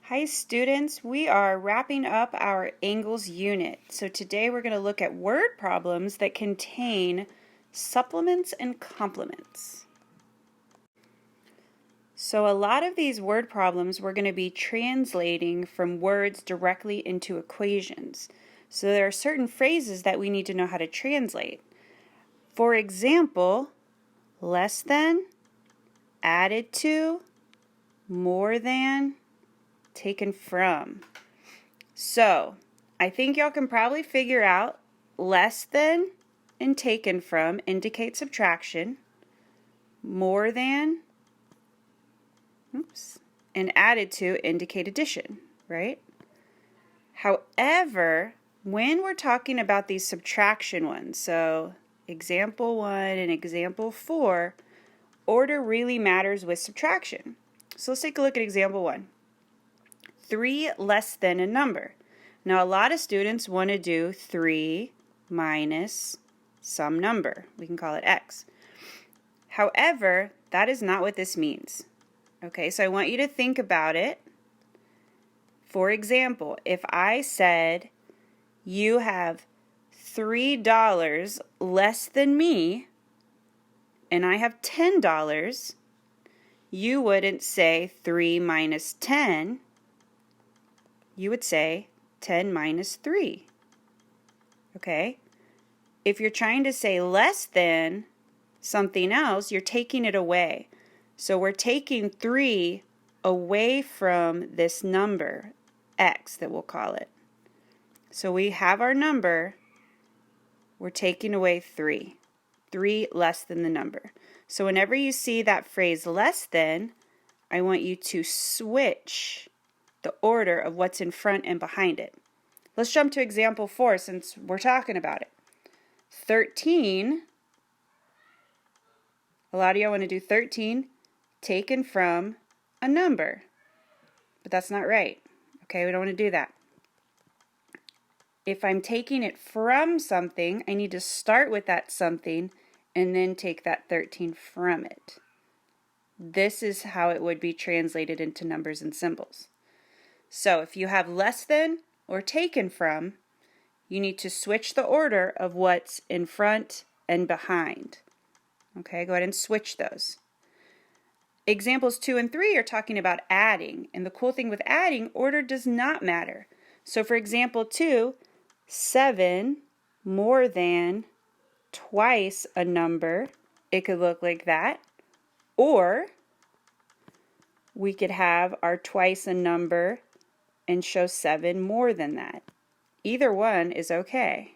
Hi students, we are wrapping up our angles unit. So today we're going to look at word problems that contain supplements and complements. So a lot of these word problems we're going to be translating from words directly into equations. So there are certain phrases that we need to know how to translate. For example, less than, added to, more than, taken from. So, I think y'all can probably figure out less than and taken from indicate subtraction, more than, and added to indicate addition, right? However, when we're talking about these subtraction ones, so example 1 and example 4, order really matters with subtraction. So let's take a look at example 1. 3 less than a number. Now a lot of students want to do 3 minus some number. We can call it x. However, that is not what this means. Okay, so I want you to think about it. For example, if I said you have $3 less than me and I have $10, you wouldn't say 3 minus 10. You would say 10 minus 3. Okay? If you're trying to say less than something else, you're taking it away. So we're taking 3 away from this number, x, that we'll call it. So we have our number, we're taking away 3. 3 less than the number. So whenever you see that phrase less than, I want you to switch the order of what's in front and behind it. Let's jump to example 4 since we're talking about it. 13, a lot of y'all want to do 13 taken from a number, but that's not right. Okay, we don't want to do that. If I'm taking it from something, I need to start with that something and then take that 13 from it. This is how it would be translated into numbers and symbols. So if you have less than or taken from, you need to switch the order of what's in front and behind. Okay, go ahead and switch those. Examples 2 and 3 are talking about adding, and the cool thing with adding, order does not matter. So for example 2, 7 more than twice a number, it could look like that, or we could have our twice a number and show 7 more than that. Either one is okay.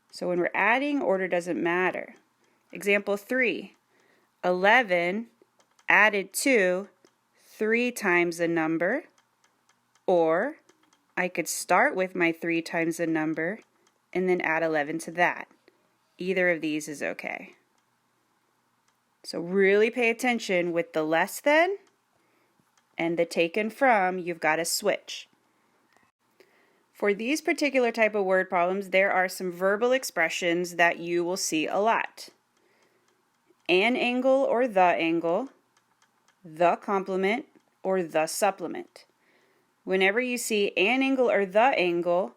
So when we're adding, order doesn't matter. Example 3, 11 added to 3 times a number, or I could start with my 3 times a number and then add 11 to that. Either of these is okay. So really pay attention with the less than and the taken from, you've got to switch. For these particular type of word problems, there are some verbal expressions that you will see a lot. An angle or the complement, or the supplement. Whenever you see an angle or the angle,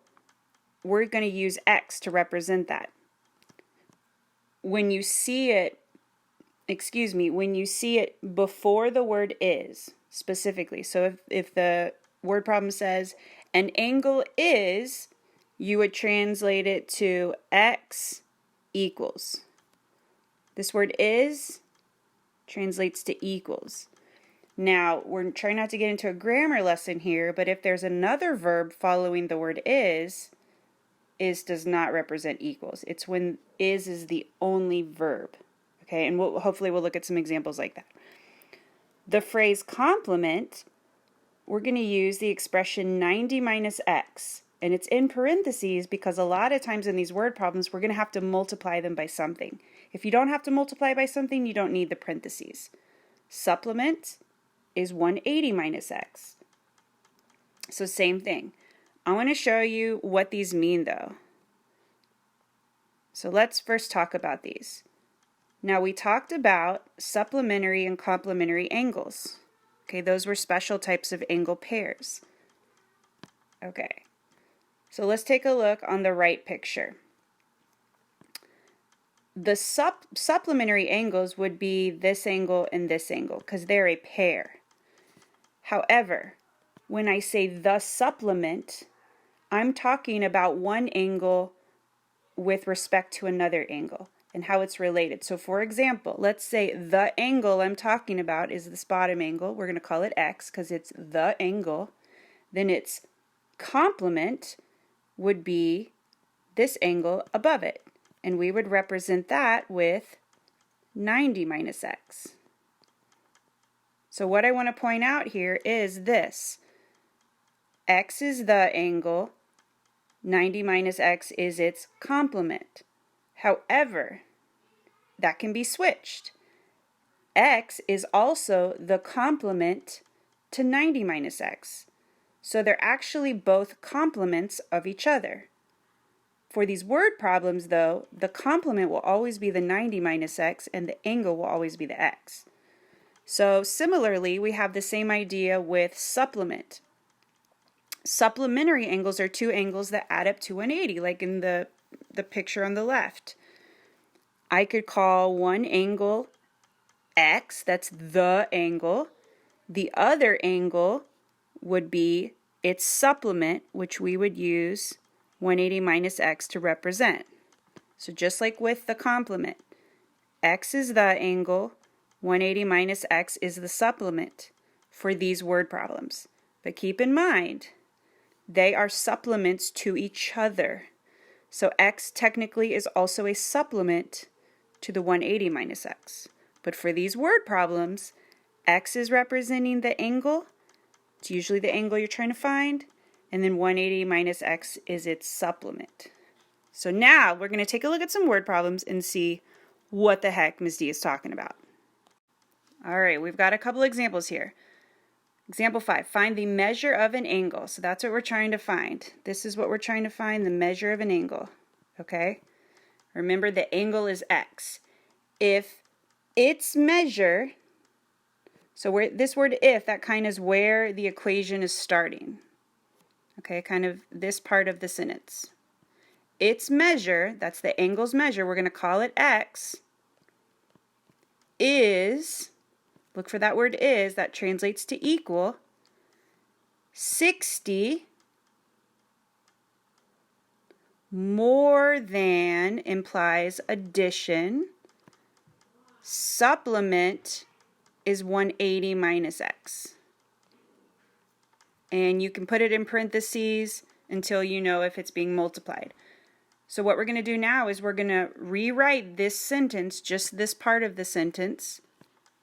we're going to use x to represent that. When you see it, when you see it before the word is, specifically. So if the word problem says an angle is, you would translate it to x equals. This word is translates to equals. Now, we're trying not to get into a grammar lesson here, but if there's another verb following the word is does not represent equals. It's when is the only verb. Okay, and hopefully we'll look at some examples like that. The phrase complement, we're going to use the expression 90 minus x, and it's in parentheses because a lot of times in these word problems we're going to have to multiply them by something. If you don't have to multiply by something, you don't need the parentheses. Supplement is 180 minus x. So same thing. I want to show you what these mean though. So let's first talk about these. Now we talked about supplementary and complementary angles. Okay, those were special types of angle pairs. Okay, so let's take a look on the right picture. The supplementary angles would be this angle and this angle because they're a pair. However, when I say the supplement, I'm talking about one angle with respect to another angle and how it's related. So for example, let's say the angle I'm talking about is this bottom angle. We're going to call it X because it's the angle. Then its complement would be this angle above it. And we would represent that with 90 minus X. So what I want to point out here is this. X is the angle. 90 minus X is its complement. However, that can be switched. X is also the complement to 90 minus X. So they're actually both complements of each other. For these word problems, though, the complement will always be the 90 minus X and the angle will always be the X. So similarly, we have the same idea with supplement. Supplementary angles are two angles that add up to 180, like in the picture on the left. I could call one angle X, that's the angle. The other angle would be its supplement, which we would use 180 minus X to represent. So just like with the complement, X is the angle, 180 minus X is the supplement for these word problems. But keep in mind, they are supplements to each other. So X technically is also a supplement to the 180 minus X. But for these word problems, X is representing the angle. It's usually the angle you're trying to find. And then 180 minus X is its supplement. So now we're going to take a look at some word problems and see what the heck Ms. D is talking about. All right, we've got a couple examples here. Example 5, find the measure of an angle. So that's what we're trying to find. This is what we're trying to find, the measure of an angle. Okay? Remember, the angle is X. If its measure, so where this word if, that kind of is where the equation is starting. Okay, kind of this part of the sentence. Its measure, that's the angle's measure, we're going to call it X, is, look for that word is, that translates to equal, 60 more than implies addition, supplement is 180 minus X. And you can put it in parentheses until you know if it's being multiplied. So what we're going to do now is we're going to rewrite this sentence, just this part of the sentence,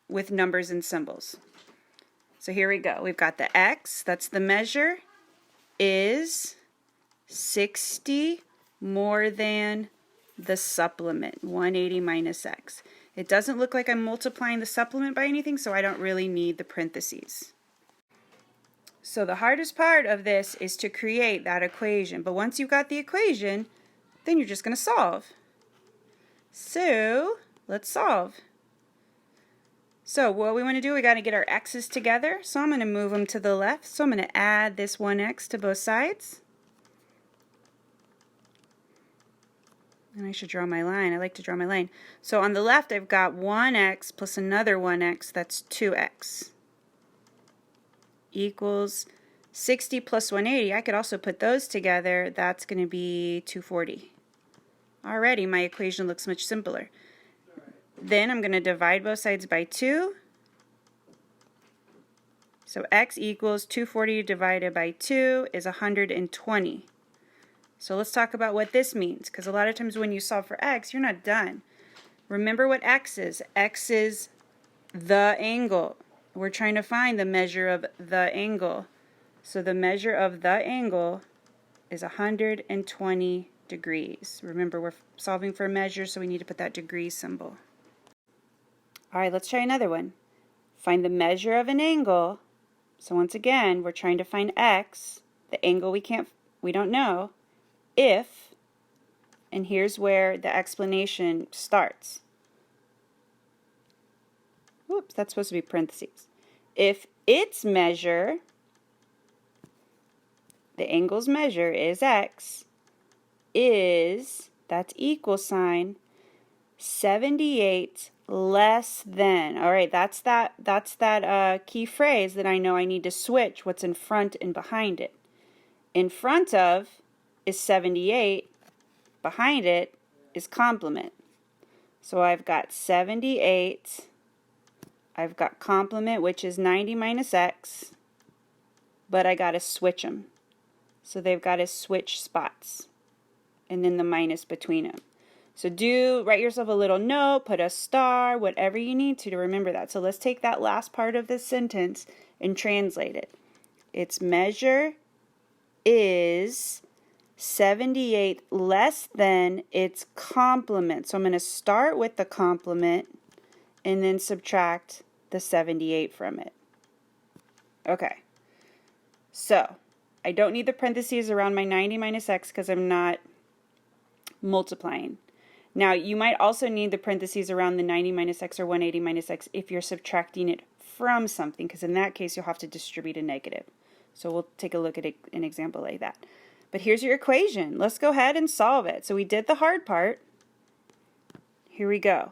with numbers and symbols. So here we go. We've got the X, that's the measure, is 60 more than the supplement, 180 minus X. It doesn't look like I'm multiplying the supplement by anything, so I don't really need the parentheses. So the hardest part of this is to create that equation. But once you've got the equation, then you're just going to solve. So let's solve. So what we want to do, we got to get our x's together. So I'm going to move them to the left. So I'm going to add this 1x to both sides. And I should draw my line. I like to draw my line. So on the left, I've got 1x plus another 1x. That's 2x. Equals 60 plus 180. I could also put those together. That's going to be 240. Already, my equation looks much simpler. Then I'm going to divide both sides by 2. So x equals 240 divided by 2 is 120. So let's talk about what this means, because a lot of times when you solve for x, you're not done. Remember what x is. X is the angle. We're trying to find the measure of the angle. So the measure of the angle is 120 degrees. Remember, we're solving for a measure, so we need to put that degree symbol. All right, let's try another one. Find the measure of an angle. So once again, we're trying to find x, the angle we don't know, if, and here's where the explanation starts. Whoops, that's supposed to be parentheses. If its measure, the angle's measure is x, is, that's equal sign, 78 less than. All right, that's that key phrase that I know I need to switch what's in front and behind it. In front of is 78, behind it is complement. So I've got 78, I've got complement, which is 90 minus x, but I got to switch them. So they've got to switch spots, and then the minus between them. So write yourself a little note, put a star, whatever you need to remember that. So let's take that last part of this sentence and translate it. Its measure is 78 less than its complement. So I'm going to start with the complement and then subtract the 78 from it. Okay. So I don't need the parentheses around my 90 minus x because I'm not multiplying. Now, you might also need the parentheses around the 90 minus x or 180 minus x if you're subtracting it from something, because in that case, you'll have to distribute a negative. So we'll take a look at an example like that. But here's your equation. Let's go ahead and solve it. So we did the hard part. Here we go.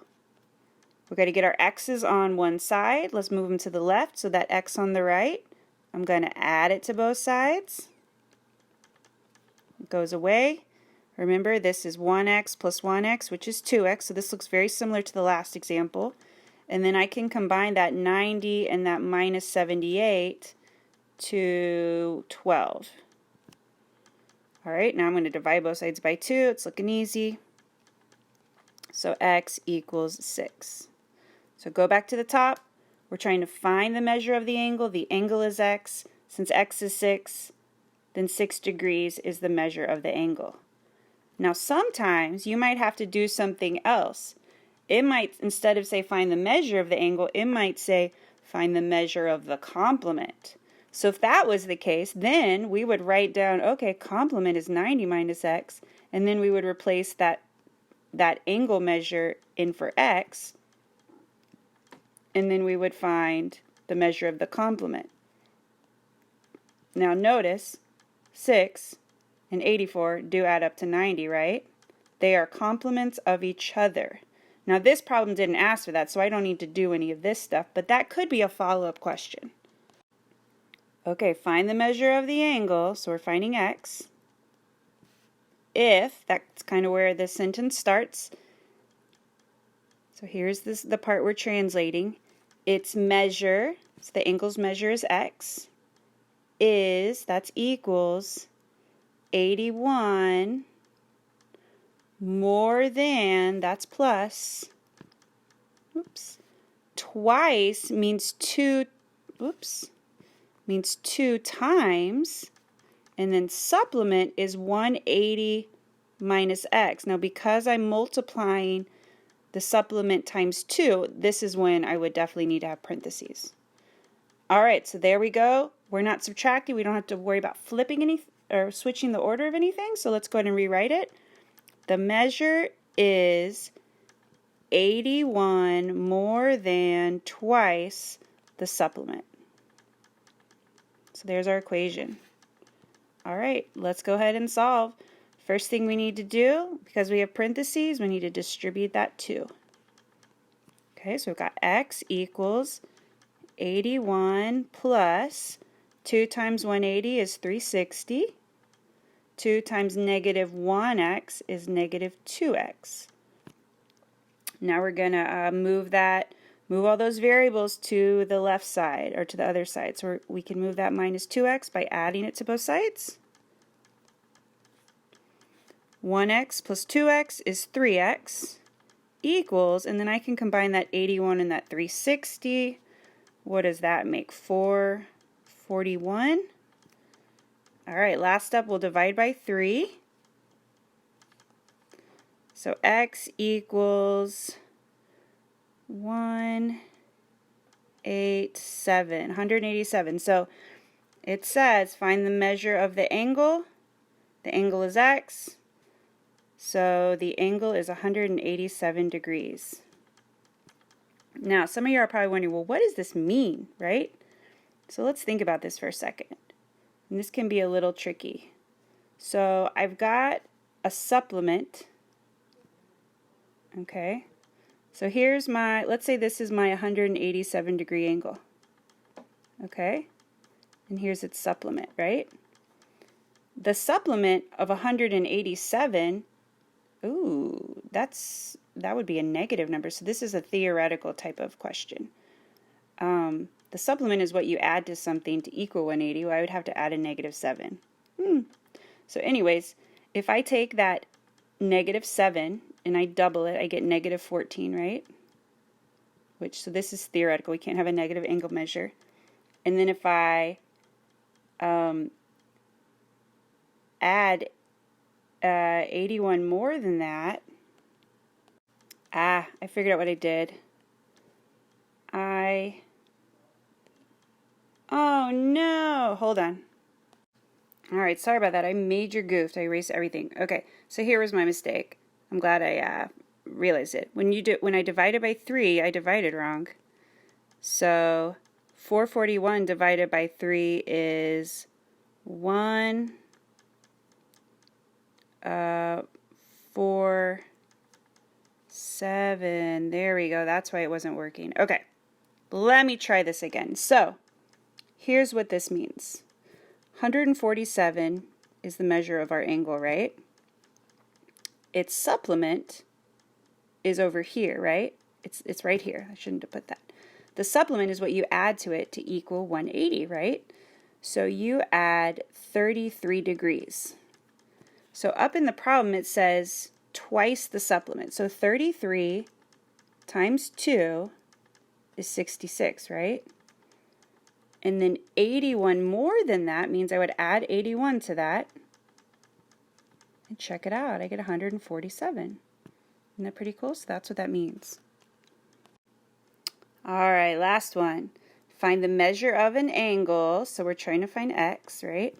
We've got to get our x's on one side. Let's move them to the left. So that x on the right, I'm going to add it to both sides. It goes away. Remember, this is 1x plus 1x, which is 2x, so this looks very similar to the last example. And then I can combine that 90 and that minus 78 to 12. All right, now I'm going to divide both sides by 2. It's looking easy. So x equals 6. So go back to the top. We're trying to find the measure of the angle. The angle is x. Since x is 6, then 6 degrees is the measure of the angle. Now sometimes you might have to do something else. It might, instead of say find the measure of the angle, it might say find the measure of the complement. So if that was the case, then we would write down, okay, complement is 90 minus x, and then we would replace that angle measure in for x, and then we would find the measure of the complement. Now notice 6 and 84 do add up to 90, right? They are complements of each other. Now this problem didn't ask for that, so I don't need to do any of this stuff, but that could be a follow-up question. Okay, find the measure of the angle, so we're finding x. If, that's kind of where this sentence starts. So here's the part we're translating. Its measure, so the angle's measure is x, is, that's equals 81 more than, that's plus, twice means means 2 times, and then supplement is 180 minus x. Now because I'm multiplying the supplement times 2, this is when I would definitely need to have parentheses. Alright, so there we go. We're not subtracting. We don't have to worry about flipping anything or switching the order of anything, so let's go ahead and rewrite it. The measure is 81 more than twice the supplement. So there's our equation. All right, let's go ahead and solve. First thing we need to do, because we have parentheses, we need to distribute that 2. Okay, so we've got x equals 81 plus 2 times 180 is 360. 2 times negative 1x is negative 2x. Now we're going to move all those variables to the left side, or to the other side. So we can move that minus 2x by adding it to both sides. 1x plus 2x is 3x equals, and then I can combine that 81 and that 360. What does that make? 441. All right, last up, we'll divide by 3. So x equals 187. So it says find the measure of the angle. The angle is x. So the angle is 187 degrees. Now, some of you are probably wondering, well, what does this mean, right? So let's think about this for a second. And this can be a little tricky. So I've got a supplement. Okay. So here's my, let's say this is my 187 degree angle. Okay. And here's its supplement, right? The supplement of 187, ooh, that would be a negative number. So this is a theoretical type of question. The supplement is what you add to something to equal 180. Well, I would have to add a negative 7. So anyways, if I take that negative 7 and I double it, I get negative 14, right? So this is theoretical. We can't have a negative angle measure. And then if I add 81 more than that, I figured out what I did. Oh no, hold on. All right, sorry about that. I major goofed. I erased everything. Okay, so here was my mistake. I'm glad I realized it. When I divided by 3, I divided wrong. So 441 divided by 3 is 1, 4, 7. There we go. That's why it wasn't working. Okay, let me try this again. So here's what this means. 147 is the measure of our angle, right? Its supplement is over here, right? It's right here. I shouldn't have put that. The supplement is what you add to it to equal 180, right? So you add 33 degrees. So up in the problem it says twice the supplement. So 33 times 2 is 66, right? And then 81 more than that means I would add 81 to that. And check it out, I get 147. Isn't that pretty cool? So that's what that means. All right, last one. Find the measure of an angle. So we're trying to find x, right?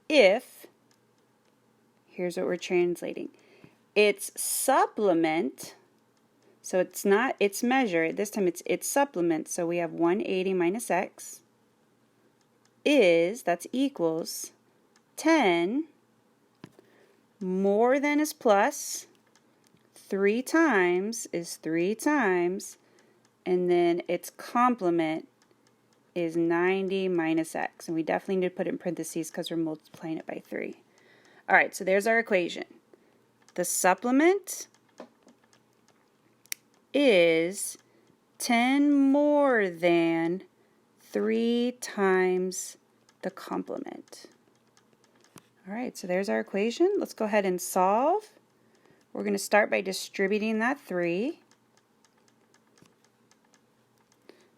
If, here's what we're translating. Its supplement, so it's not its measure, this time it's its supplement, so we have 180 minus x, that's equals 10 more than is plus, 3 times is 3 times, and then its complement is 90 minus x. And we definitely need to put it in parentheses because we're multiplying it by 3. All right, so there's our equation. The supplement is 10 more than 3 times the complement. All right, so there's our equation. Let's go ahead and solve. We're going to start by distributing that 3.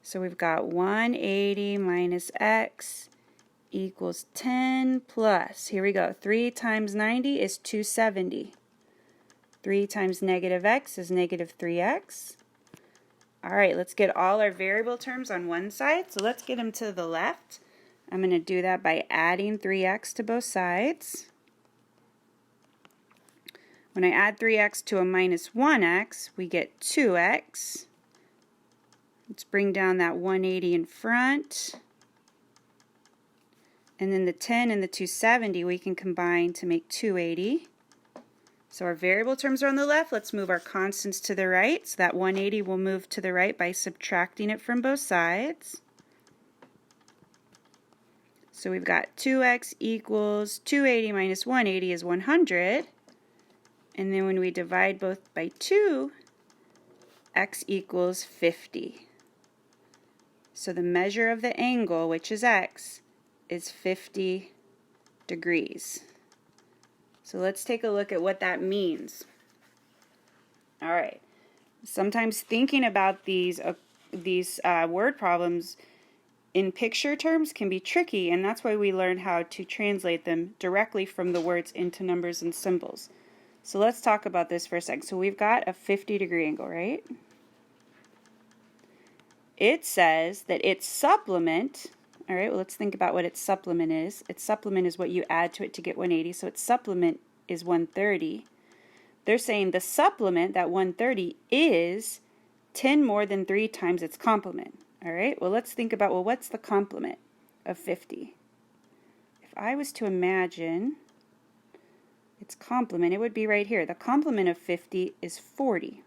So we've got 180 minus x equals 10 plus, here we go, 3 times 90 is 270. 3 times negative x is negative 3x. All right, let's get all our variable terms on one side. So let's get them to the left. I'm going to do that by adding 3x to both sides. When I add 3x to a minus 1x, we get 2x. Let's bring down that 180 in front. And then the 10 and the 270 we can combine to make 280. So our variable terms are on the left. Let's move our constants to the right. So that 180 will move to the right by subtracting it from both sides. So we've got 2x equals 280 minus 180 is 100. And then when we divide both by 2, x equals 50. So the measure of the angle, which is x, is 50 degrees. So let's take a look at what that means. All right. Sometimes thinking about these word problems in picture terms can be tricky, and that's why we learn how to translate them directly from the words into numbers and symbols. So let's talk about this for a second. So we've got a 50-degree angle, right? It says that its supplement, all right, well, let's think about what its supplement is. Its supplement is what you add to it to get 180, so its supplement is 130. They're saying the supplement, that 130, is 10 more than 3 times its complement. All right, well, let's think about, well, what's the complement? of 50. If I was to imagine its complement, it would be right here. The complement of 50 is 40.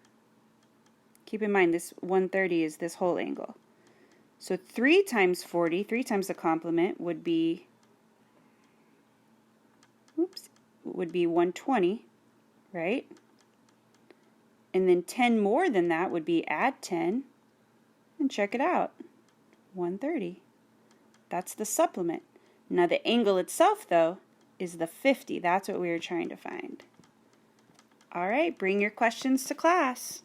Keep in mind this 130 is this whole angle. So 3 times 40, 3 times the complement would be, would be 120, right? And then 10 more than that would be add 10, and check it out, 130. That's the supplement. Now the angle itself, though, is the 50. That's what we were trying to find. All right, bring your questions to class.